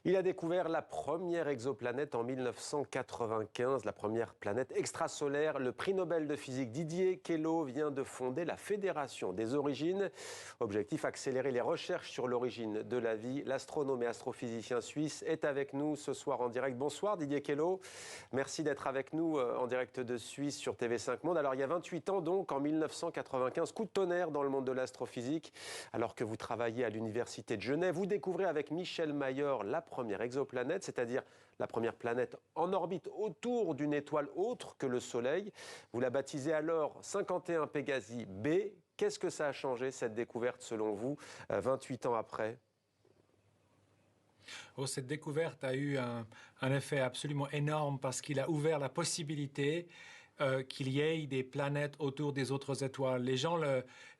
Il a découvert la première exoplanète en 1995, la première planète extrasolaire. Le prix Nobel de physique Didier Queloz vient de fonder la Fédération des origines. Objectif, accélérer les recherches sur l'origine de la vie. L'astronome et astrophysicien suisse est avec nous ce soir en direct. Bonsoir Didier Queloz. Merci d'être avec nous en direct de Suisse sur TV5 Monde. Alors il y a 28 ans donc, en 1995, coup de tonnerre dans le monde de l'astrophysique. Alors que vous travaillez à l'Université de Genève, vous découvrez avec Michel Mayor la première exoplanète, c'est-à-dire la première planète en orbite autour d'une étoile autre que le Soleil. Vous la baptisez alors 51 Pégasi B. Qu'est-ce que ça a changé, cette découverte, selon vous, 28 ans après ? Oh, cette découverte a eu un effet absolument énorme parce qu'il a ouvert la possibilité qu'il y ait des planètes autour des autres étoiles. Les gens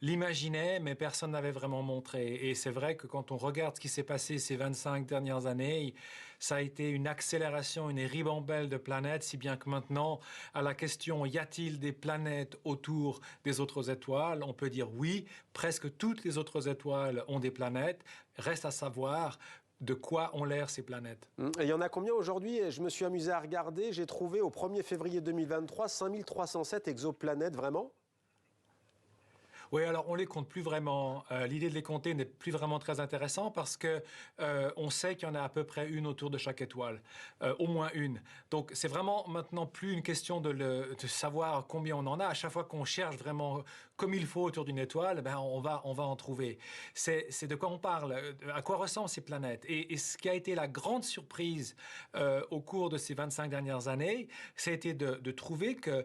l'imaginaient, mais personne n'avait vraiment montré. Et c'est vrai que quand on regarde ce qui s'est passé ces 25 dernières années, ça a été une accélération, une ribambelle de planètes, si bien que maintenant, à la question « y a-t-il des planètes autour des autres étoiles ?», on peut dire oui, presque toutes les autres étoiles ont des planètes. Reste à savoir de quoi ont l'air ces planètes. Et il y en a combien aujourd'hui? Je me suis amusé à regarder. J'ai trouvé au 1er février 2023 5307 exoplanètes, vraiment? Oui, alors on les compte plus vraiment. L'idée de les compter n'est plus vraiment très intéressant parce que on sait qu'il y en a à peu près une autour de chaque étoile, au moins une. Donc c'est vraiment maintenant plus une question de savoir combien on en a. À chaque fois qu'on cherche vraiment comme il faut autour d'une étoile, ben on va en trouver. C'est de quoi on parle, à quoi ressemblent ces planètes. Et ce qui a été la grande surprise au cours de ces 25 dernières années, ça a été de trouver que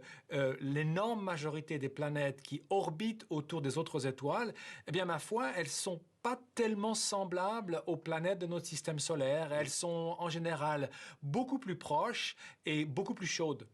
l'énorme majorité des planètes qui orbitent autour des autres étoiles, eh bien, ma foi, elles sont pas tellement semblables aux planètes de notre système solaire. Elles sont, en général, beaucoup plus proches et beaucoup plus chaudes.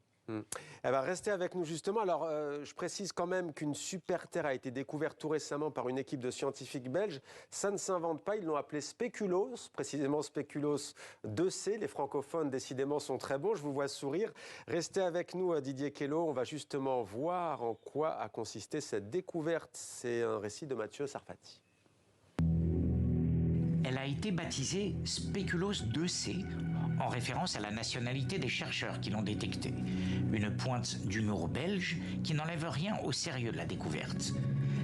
Elle va rester avec nous justement. Alors, je précise quand même qu'une super Terre a été découverte tout récemment par une équipe de scientifiques belges. Ça ne s'invente pas, ils l'ont appelé Spéculoos, précisément Spéculoos 2C. Les francophones, décidément, sont très bons. Je vous vois sourire. Restez avec nous, Didier Queloz. On va justement voir en quoi a consisté cette découverte. C'est un récit de Mathieu Sarfati. Elle a été baptisée Spéculoos 2C, en référence à la nationalité des chercheurs qui l'ont détectée. Une pointe d'humour belge qui n'enlève rien au sérieux de la découverte.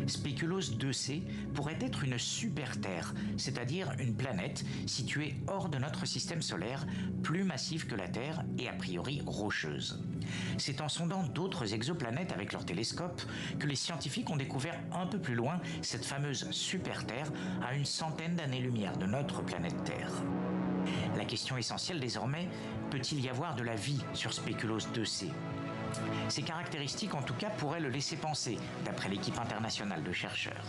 Spéculoos 2C pourrait être une super-Terre, c'est-à-dire une planète située hors de notre système solaire, plus massive que la Terre et a priori rocheuse. C'est en sondant d'autres exoplanètes avec leurs télescopes que les scientifiques ont découvert un peu plus loin cette fameuse super-Terre à une centaine d'années-lumière de notre planète Terre. La question essentielle désormais, peut-il y avoir de la vie sur Spéculoos 2C ? Ces caractéristiques, en tout cas, pourraient le laisser penser, d'après l'équipe internationale de chercheurs.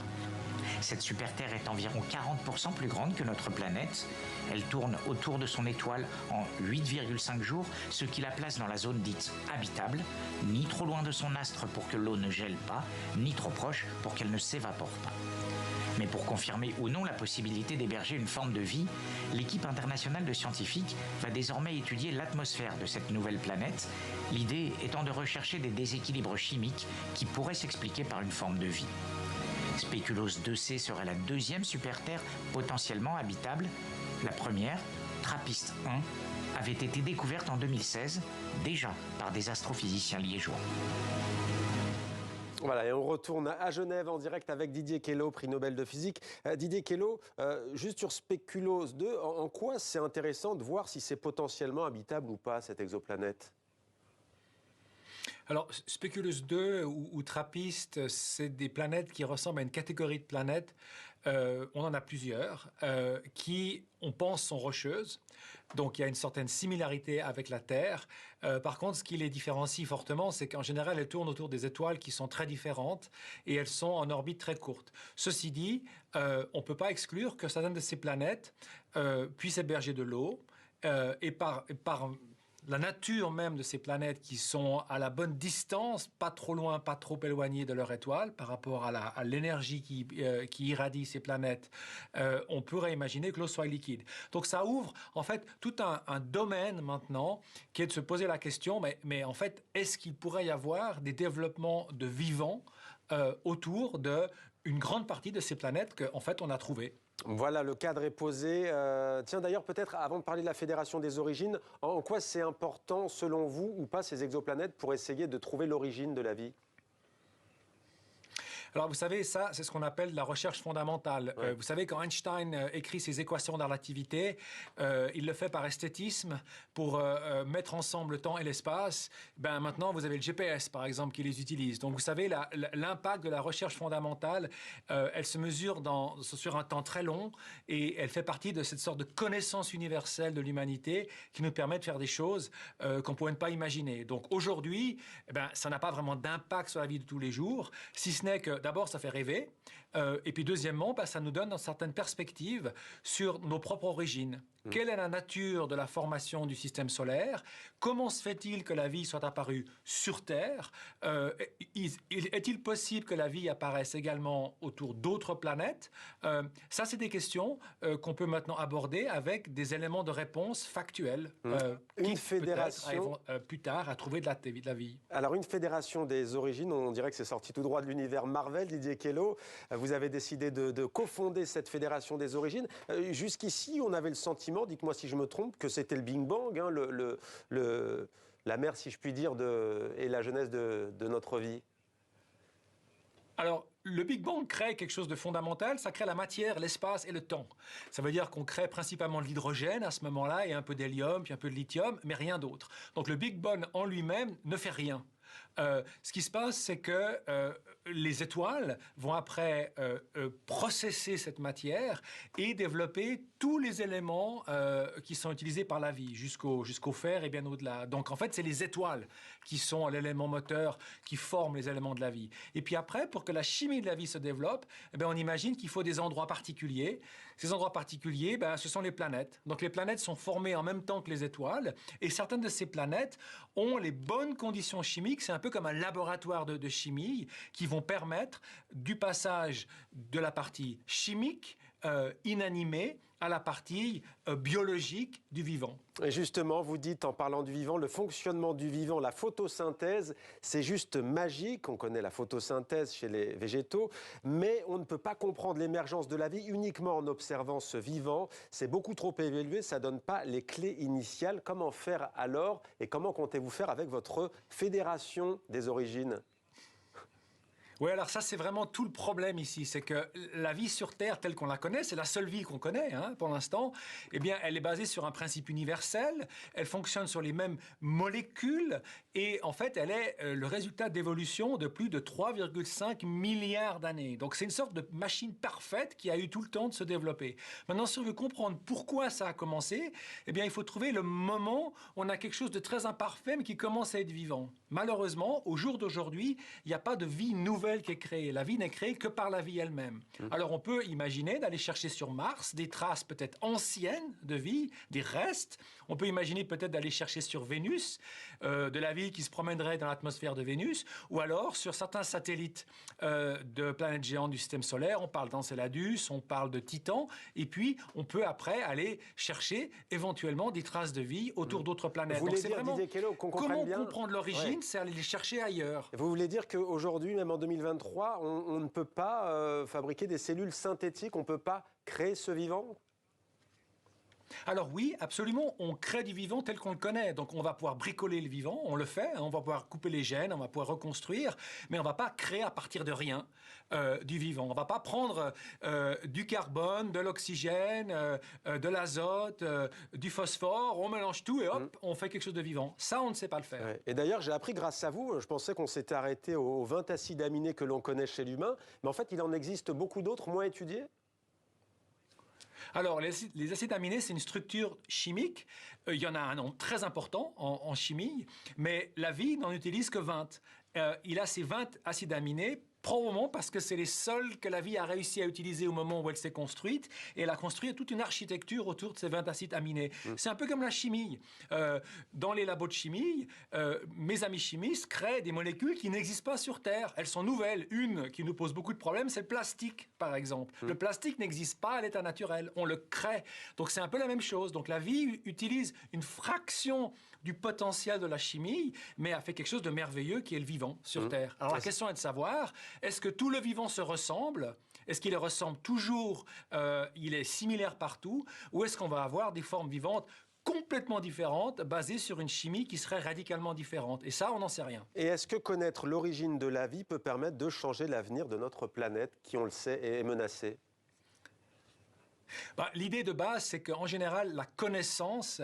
Cette super-Terre est environ 40% plus grande que notre planète. Elle tourne autour de son étoile en 8,5 jours, ce qui la place dans la zone dite habitable, ni trop loin de son astre pour que l'eau ne gèle pas, ni trop proche pour qu'elle ne s'évapore pas. Mais pour confirmer ou non la possibilité d'héberger une forme de vie, l'équipe internationale de scientifiques va désormais étudier l'atmosphère de cette nouvelle planète, l'idée étant de rechercher des déséquilibres chimiques qui pourraient s'expliquer par une forme de vie. Spéculoos 2C serait la deuxième super-Terre potentiellement habitable. La première, TRAPPIST 1, avait été découverte en 2016, déjà par des astrophysiciens liégeois. Voilà, et on retourne à Genève en direct avec Didier Queloz, prix Nobel de physique. Didier Queloz, juste sur Spéculoos 2, en quoi c'est intéressant de voir si c'est potentiellement habitable ou pas, cette exoplanète ? Alors, Spéculoos 2 ou TRAPPIST, c'est des planètes qui ressemblent à une catégorie de planètes. On en a plusieurs qui, on pense, sont rocheuses. Donc, il y a une certaine similarité avec la Terre. Par contre, ce qui les différencie fortement, c'est qu'en général, elles tournent autour des étoiles qui sont très différentes et elles sont en orbite très courte. Ceci dit, on ne peut pas exclure que certaines de ces planètes puissent héberger de l'eau et par la nature même de ces planètes qui sont à la bonne distance, pas trop loin, pas trop éloignées de leur étoile, par rapport à l'énergie qui irradie ces planètes, on pourrait imaginer que l'eau soit liquide. Donc ça ouvre en fait tout un domaine maintenant qui est de se poser la question, mais en fait, est-ce qu'il pourrait y avoir des développements de vivants autour d'une grande partie de ces planètes qu'en fait on a trouvées ? Voilà, le cadre est posé. Tiens, d'ailleurs, peut-être, avant de parler de la Fédération des origines, en quoi c'est important, selon vous, ou pas, ces exoplanètes pour essayer de trouver l'origine de la vie? Alors, vous savez, ça, c'est ce qu'on appelle la recherche fondamentale. Ouais. Vous savez, quand Einstein écrit ses équations de la relativité, il le fait par esthétisme pour mettre ensemble le temps et l'espace. Ben, maintenant, vous avez le GPS, par exemple, qui les utilise. Donc, vous savez, l'impact de la recherche fondamentale, elle se mesure sur un temps très long et elle fait partie de cette sorte de connaissance universelle de l'humanité qui nous permet de faire des choses qu'on ne pouvait pas imaginer. Donc, aujourd'hui, ben, ça n'a pas vraiment d'impact sur la vie de tous les jours, si ce n'est que d'abord, ça fait rêver. Et puis, deuxièmement, ça nous donne certaines perspectives sur nos propres origines. Quelle est la nature de la formation du système solaire? Comment se fait-il que la vie soit apparue sur Terre? Est-il possible que la vie apparaisse également autour d'autres planètes? Ça, c'est des questions qu'on peut maintenant aborder avec des éléments de réponse factuels. Une fédération... plus tard, à trouver de la vie. Alors, une fédération des origines, on dirait que c'est sorti tout droit de l'univers Marvel, Didier Queloz. Vous avez décidé de cofonder cette fédération des origines. Jusqu'ici, on avait le sentiment, dites-moi si je me trompe, que c'était le Big Bang, hein, la mère, si je puis dire, et la genèse de notre vie. Alors, le Big Bang crée quelque chose de fondamental, ça crée la matière, l'espace et le temps. Ça veut dire qu'on crée principalement de l'hydrogène à ce moment-là, et un peu d'hélium, puis un peu de lithium, mais rien d'autre. Donc le Big Bang en lui-même ne fait rien. Ce qui se passe, c'est que les étoiles vont après processer cette matière et développer tous les éléments qui sont utilisés par la vie, jusqu'au fer et bien au-delà. Donc en fait, c'est les étoiles qui sont l'élément moteur, qui forment les éléments de la vie. Et puis après, pour que la chimie de la vie se développe, eh bien, on imagine qu'il faut des endroits particuliers. Ces endroits particuliers, ce sont les planètes. Donc les planètes sont formées en même temps que les étoiles, et certaines de ces planètes ont les bonnes conditions chimiques. C'est un peu comme un laboratoire de chimie qui vont permettre du passage de la partie chimique inanimée à la partie biologique du vivant. Et justement, vous dites, en parlant du vivant, le fonctionnement du vivant, la photosynthèse, c'est juste magique. On connaît la photosynthèse chez les végétaux, mais on ne peut pas comprendre l'émergence de la vie uniquement en observant ce vivant. C'est beaucoup trop évolué, ça ne donne pas les clés initiales. Comment faire alors, et comment comptez-vous faire avec votre fédération des origines ? Oui, alors ça, c'est vraiment tout le problème ici. C'est que la vie sur Terre, telle qu'on la connaît, c'est la seule vie qu'on connaît pour l'instant, eh bien, elle est basée sur un principe universel, elle fonctionne sur les mêmes molécules, et en fait, elle est le résultat d'évolution de plus de 3,5 milliards d'années. Donc, c'est une sorte de machine parfaite qui a eu tout le temps de se développer. Maintenant, si on veut comprendre pourquoi ça a commencé, eh bien, il faut trouver le moment où on a quelque chose de très imparfait, mais qui commence à être vivant. Malheureusement, au jour d'aujourd'hui, il n'y a pas de vie nouvelle qui est créée. La vie n'est créée que par la vie elle-même. Alors on peut imaginer d'aller chercher sur Mars des traces peut-être anciennes de vie, des restes. On peut imaginer peut-être d'aller chercher sur Vénus de la vie qui se promènerait dans l'atmosphère de Vénus, ou alors sur certains satellites de planètes géantes du système solaire. On parle d'Enceladus, on parle de Titan, et puis on peut après aller chercher éventuellement des traces de vie autour d'autres planètes. Vous voulez dire, Didier Queloz, qu'on comprenne bien comprendre l'origine, c'est aller les chercher ailleurs. Vous voulez dire qu'aujourd'hui, même en 2023, on ne peut pas fabriquer des cellules synthétiques, on ne peut pas créer ce vivant ? Alors oui, absolument, on crée du vivant tel qu'on le connaît. Donc on va pouvoir bricoler le vivant, on le fait, on va pouvoir couper les gènes, on va pouvoir reconstruire, mais on ne va pas créer à partir de rien du vivant. On ne va pas prendre du carbone, de l'oxygène, de l'azote, du phosphore, on mélange tout et hop, on fait quelque chose de vivant. Ça, on ne sait pas le faire. Ouais. Et d'ailleurs, j'ai appris grâce à vous, je pensais qu'on s'était arrêté aux 20 acides aminés que l'on connaît chez l'humain, mais en fait, il en existe beaucoup d'autres, moins étudiés ? Alors, les acides aminés, c'est une structure chimique. Il y en a un nombre très important en chimie, mais la vie n'en utilise que 20. Il a ces 20 acides aminés, probablement parce que c'est les seuls que la vie a réussi à utiliser au moment où elle s'est construite, et elle a construit toute une architecture autour de ces 20 acides aminés. C'est un peu comme la chimie. Dans les labos de chimie, mes amis chimistes créent des molécules qui n'existent pas sur Terre. Elles sont nouvelles. Une qui nous pose beaucoup de problèmes, c'est le plastique, par exemple. Le plastique n'existe pas à l'état naturel. On le crée. Donc c'est un peu la même chose. Donc la vie utilise une fraction du potentiel de la chimie, mais a fait quelque chose de merveilleux qui est le vivant sur Terre. Alors la question est de savoir, est-ce que tout le vivant se ressemble ? Est-ce qu'il ressemble toujours, il est similaire partout, ou est-ce qu'on va avoir des formes vivantes complètement différentes, basées sur une chimie qui serait radicalement différente? Et ça, on n'en sait rien. Et est-ce que connaître l'origine de la vie peut permettre de changer l'avenir de notre planète, qui, on le sait, est menacée? L'idée de base, c'est qu'en général, la connaissance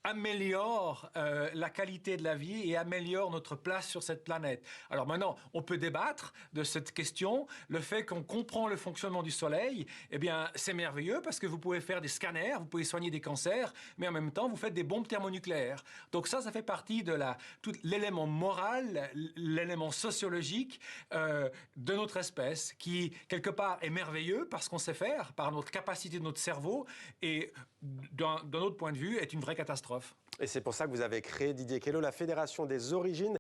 améliore la qualité de la vie et améliore notre place sur cette planète. Alors maintenant, on peut débattre de cette question. Le fait qu'on comprend le fonctionnement du Soleil, eh bien, c'est merveilleux parce que vous pouvez faire des scanners, vous pouvez soigner des cancers, mais en même temps, vous faites des bombes thermonucléaires. Donc ça fait partie de l'élément moral, l'élément sociologique de notre espèce, qui, quelque part, est merveilleux parce qu'on sait faire, par notre capacité de notre cerveau, et d'un autre point de vue, est une vraie catastrophe. Et c'est pour ça que vous avez créé, Didier Queloz, la Fédération des origines